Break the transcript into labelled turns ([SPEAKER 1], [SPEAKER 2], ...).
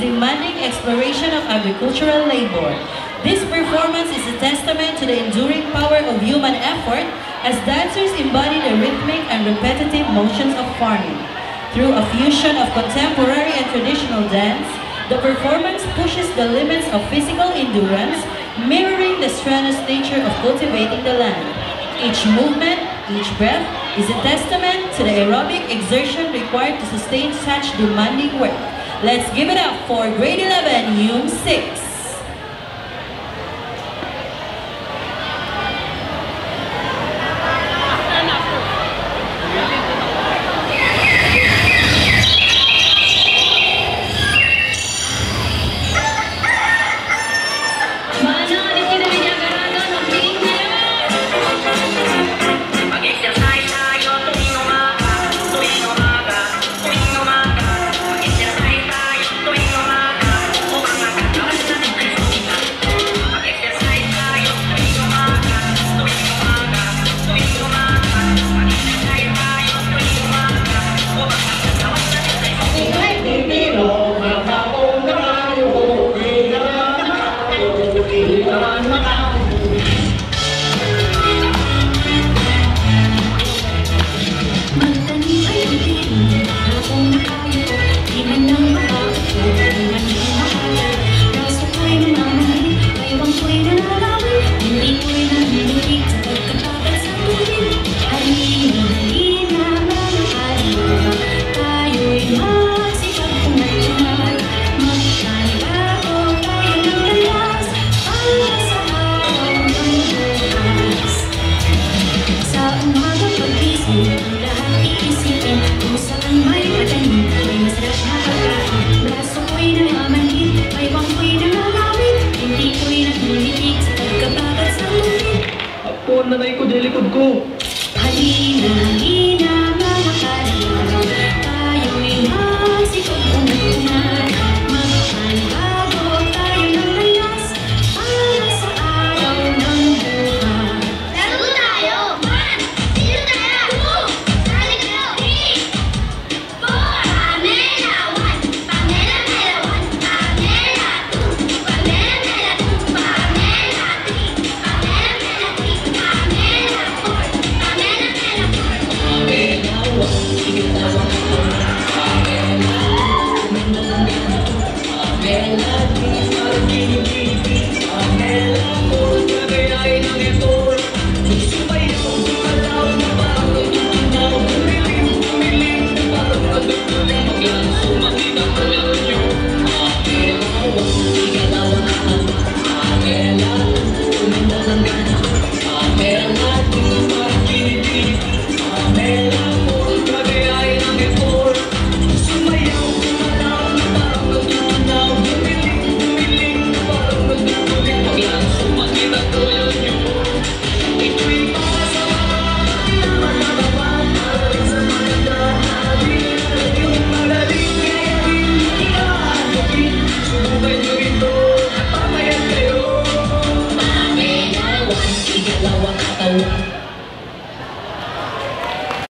[SPEAKER 1] demanding exploration of agricultural labor. This performance is a testament to the enduring power of human effort as dancers embody the rhythmic and repetitive motions of farming. Through a fusion of contemporary and traditional dance, the performance pushes the limits of physical endurance, mirroring the strenuous nature of cultivating the land. Each movement, each breath, is a testament to the aerobic exertion required to sustain such demanding work. Let's give it up for grade 11, Hume 6.
[SPEAKER 2] Nanay ko, di likod ko.
[SPEAKER 3] Halina,